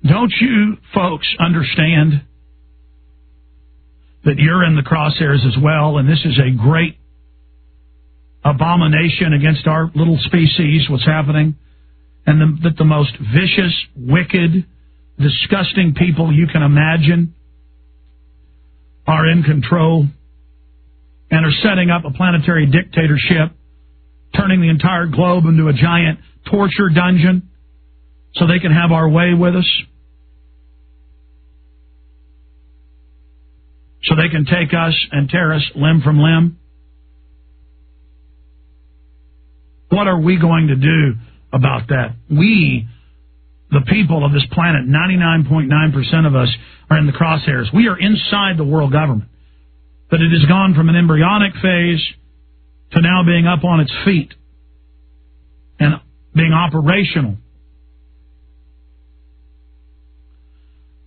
Don't you folks understand that you're in the crosshairs as well, and this is a great abomination against our little species, what's happening, and that the most vicious, wicked, disgusting people you can imagine are in control and are setting up a planetary dictatorship, turning the entire globe into a giant torture dungeon so they can have our way with us, so they can take us and tear us limb from limb? What are we going to do about that? We, the people of this planet, 99.9% of us are in the crosshairs. We are inside the world government. But it has gone from an embryonic phase to now being up on its feet and being operational.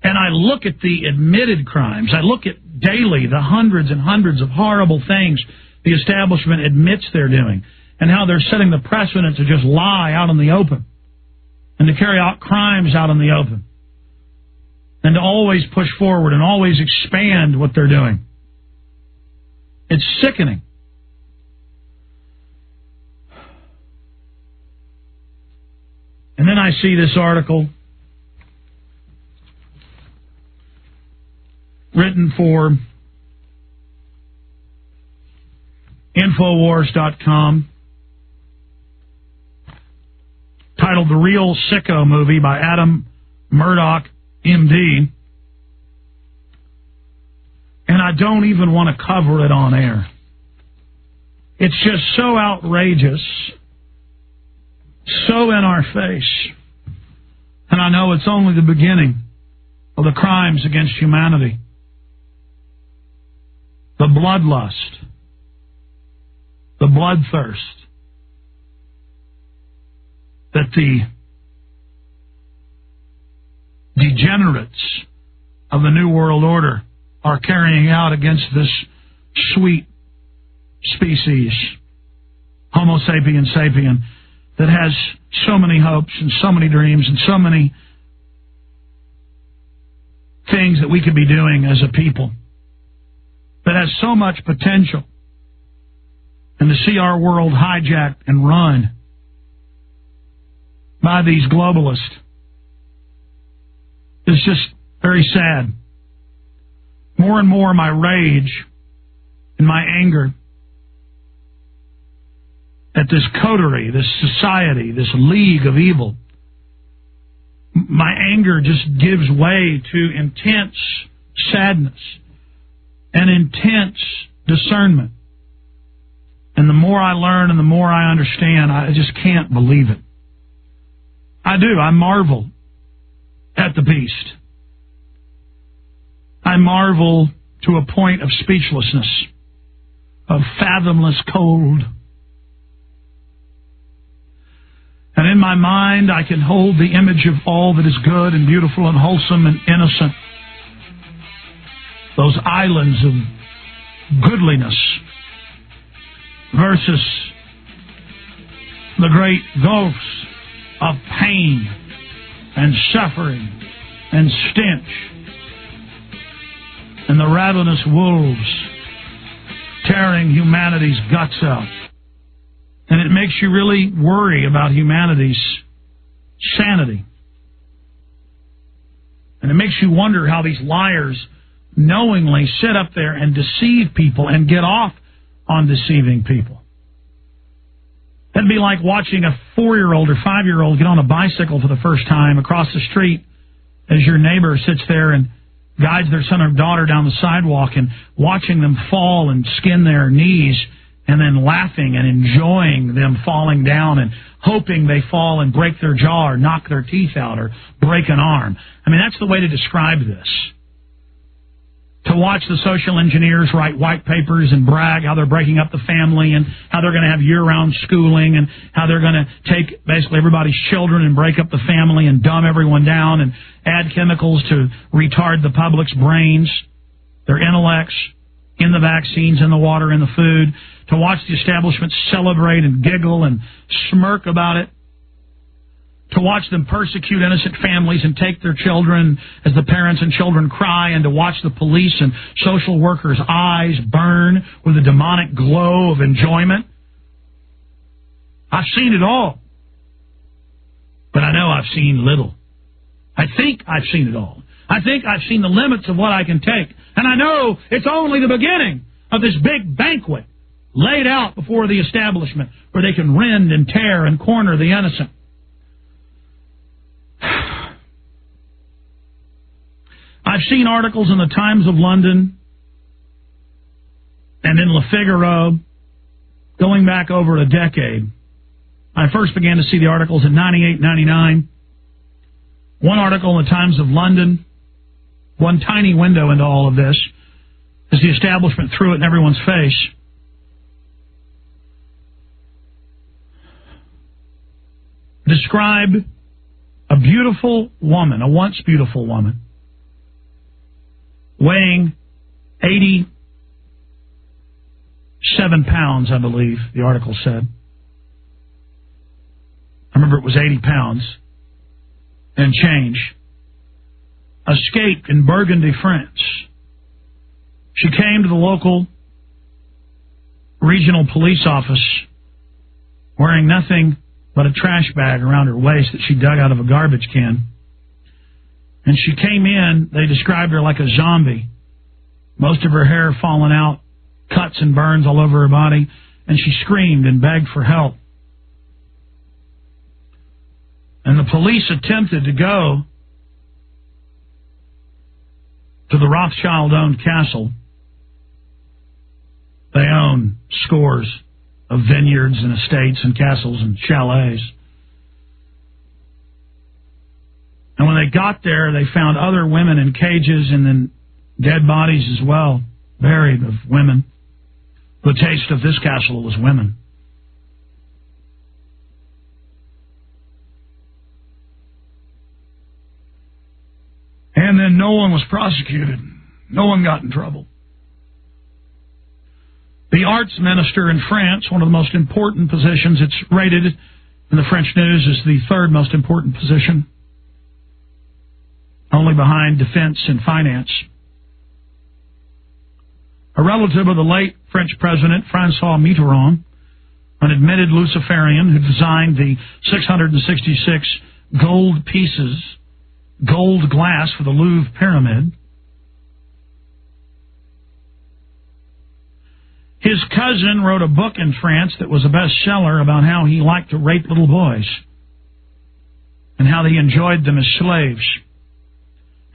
And I look at the admitted crimes. I look at daily the hundreds and hundreds of horrible things the establishment admits they're doing, and how they're setting the precedent to just lie out in the open and to carry out crimes out in the open and to always push forward and always expand what they're doing. It's sickening. And then I see this article written for Infowars.com, titled The Real Sicko Movie by Adam Murdoch, MD. And I don't even want to cover it on air. It's just so outrageous, so in our face. And I know it's only the beginning of the crimes against humanity. The bloodlust, the bloodthirst that the degenerates of the New World Order are carrying out against this sweet species, Homo sapiens sapien, that has so many hopes and so many dreams and so many things that we could be doing as a people, that has so much potential. And to see our world hijacked and run by these globalists is just very sad. More and more my rage and my anger at this coterie, this society, this league of evil, my anger just gives way to intense sadness and intense discernment. And the more I learn and the more I understand, I just can't believe it. I do. I marvel at the beast. I marvel to a point of speechlessness, of fathomless cold. And in my mind, I can hold the image of all that is good and beautiful and wholesome and innocent. Those islands of goodliness versus the great gulfs of pain and suffering and stench and the ravenous wolves tearing humanity's guts out. And it makes you really worry about humanity's sanity. And it makes you wonder how these liars knowingly sit up there and deceive people and get off on deceiving people. That'd be like watching a 4-year-old or 5-year-old get on a bicycle for the first time across the street as your neighbor sits there and guides their son or daughter down the sidewalk, and watching them fall and skin their knees and then laughing and enjoying them falling down and hoping they fall and break their jaw or knock their teeth out or break an arm. I mean, that's the way to describe this. To watch the social engineers write white papers and brag how they're breaking up the family and how they're going to have year-round schooling and how they're going to take basically everybody's children and break up the family and dumb everyone down and add chemicals to retard the public's brains, their intellects, in the vaccines, in the water, in the food. To watch the establishment celebrate and giggle and smirk about it. to watch them persecute innocent families and take their children as the parents and children cry, and to watch the police and social workers' eyes burn with a demonic glow of enjoyment. I've seen it all. But I know I've seen little. I think I've seen it all. I think I've seen the limits of what I can take. And I know it's only the beginning of this big banquet laid out before the establishment where they can rend and tear and corner the innocent. I've seen articles in the Times of London and in Le Figaro going back over a decade. I first began to see the articles in 98, 99. One article in the Times of London, one tiny window into all of this, as the establishment threw it in everyone's face. Described a beautiful woman, a once beautiful woman, weighing 87 pounds, I believe, the article said. I remember it was 80 pounds and change. Escaped in Burgundy, France. She came to the local regional police office wearing nothing but a trash bag around her waist that she dug out of a garbage can. And she came in, they described her like a zombie. Most of her hair fallen out, cuts and burns all over her body, and she screamed and begged for help. And the police attempted to go to the Rothschild-owned castle. They own scores of vineyards and estates and castles and chalets. And when they got there, they found other women in cages and then dead bodies as well, buried of women. The taste of this castle was women. And then no one was prosecuted. No one got in trouble. The arts minister in France, one of the most important positions, it's rated in the French news as the third most important position, only behind defense and finance. A relative of the late French president, François Mitterrand, an admitted Luciferian who designed the 666 gold pieces, gold glass for the Louvre Pyramid. His cousin wrote a book in France that was a bestseller about how he liked to rape little boys and how he enjoyed them as slaves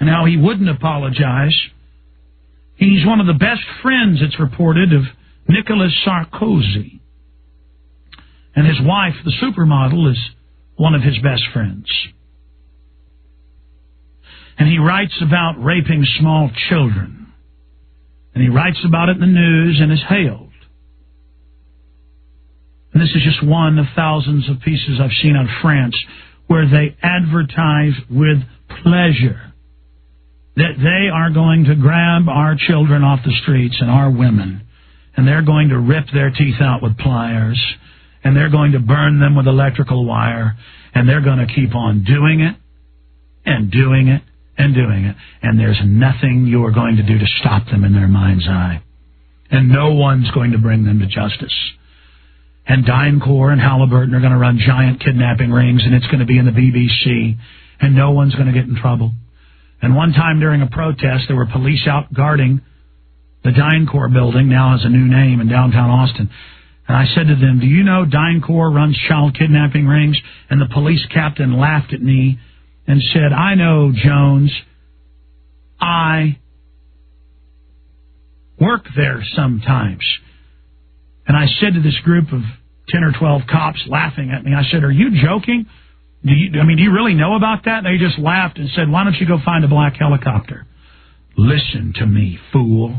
and how he wouldn't apologize. He's one of the best friends, it's reported, of Nicolas Sarkozy. And his wife, the supermodel, is one of his best friends. And he writes about raping small children. And he writes about it in the news and is hailed. And this is just one of thousands of pieces I've seen out of France where they advertise with pleasure that they are going to grab our children off the streets and our women, and they're going to rip their teeth out with pliers, and they're going to burn them with electrical wire, and they're going to keep on doing it and doing it and doing it, and there's nothing you are going to do to stop them in their mind's eye. And no one's going to bring them to justice. And DynCorp and Halliburton are going to run giant kidnapping rings, and it's going to be in the BBC, and no one's going to get in trouble. And one time during a protest, there were police out guarding the DynCorp building, now has a new name in downtown Austin. And I said to them, do you know DynCorp runs child kidnapping rings? And the police captain laughed at me and said, I know, Jones, I work there sometimes. And I said to this group of 10 or 12 cops laughing at me, I said, are you joking? Do you really know about that? And they just laughed and said, why don't you go find a black helicopter? Listen to me, fool.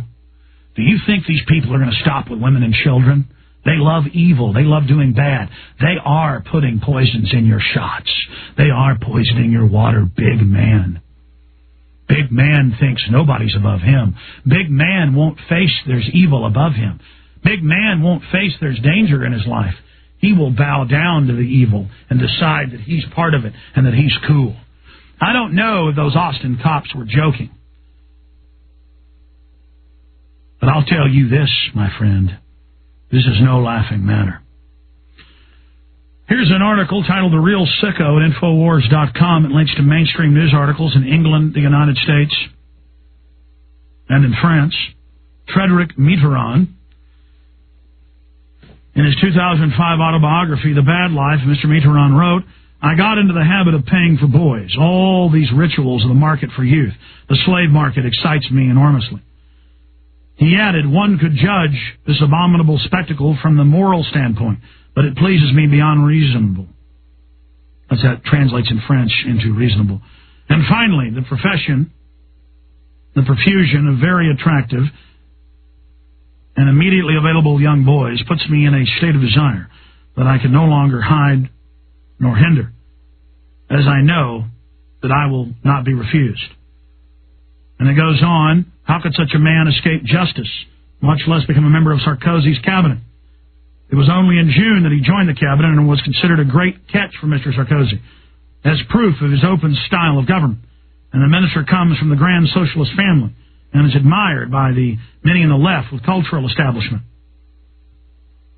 Do you think these people are going to stop with women and children? They love evil. They love doing bad. They are putting poisons in your shots. They are poisoning your water, big man. Big man thinks nobody's above him. Big man won't face there's evil above him. Big man won't face there's danger in his life. he will bow down to the evil and decide that he's part of it and that he's cool. I don't know if those Austin cops were joking. But I'll tell you this, my friend. This is no laughing matter. Here's an article titled The Real Sicko at Infowars.com. It links to mainstream news articles in England, the United States, and in France. Frederick Mitterrand, in his 2005 autobiography, The Bad Life, Mr. Mitterrand wrote, I got into the habit of paying for boys, all these rituals of the market for youth. The slave market excites me enormously. He added, one could judge this abominable spectacle from the moral standpoint, but it pleases me beyond reasonable. That translates in French into reasonable. And finally, the profusion of very attractive and immediately available young boys puts me in a state of desire that I can no longer hide nor hinder, as I know that I will not be refused. And it goes on, how could such a man escape justice, much less become a member of Sarkozy's cabinet? It was only in June that he joined the cabinet and was considered a great catch for Mr. Sarkozy, as proof of his open style of government. And the minister comes from the grand socialist family and is admired by the many in the left with cultural establishment.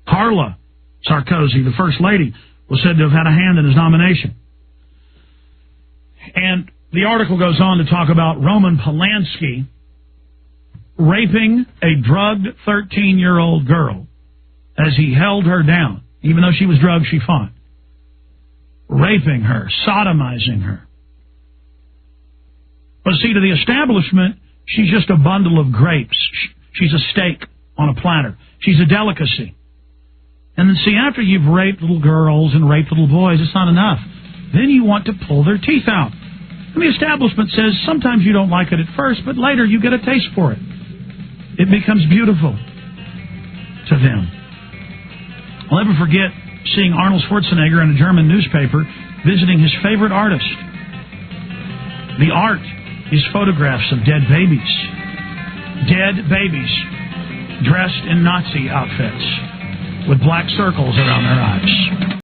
Carla Sarkozy, the first lady, was said to have had a hand in his nomination. And the article goes on to talk about Roman Polanski raping a drugged 13-year-old girl as he held her down. Even though she was drugged, she fought. Raping her, sodomizing her. But see, to the establishment, she's just a bundle of grapes. She's a steak on a platter. She's a delicacy. And then see, after you've raped little girls and raped little boys, it's not enough. Then you want to pull their teeth out. And the establishment says sometimes you don't like it at first, but later you get a taste for it. It becomes beautiful to them. I'll never forget seeing Arnold Schwarzenegger in a German newspaper visiting his favorite artist. The art is photographs of dead babies. Dead babies dressed in Nazi outfits with black circles around their eyes.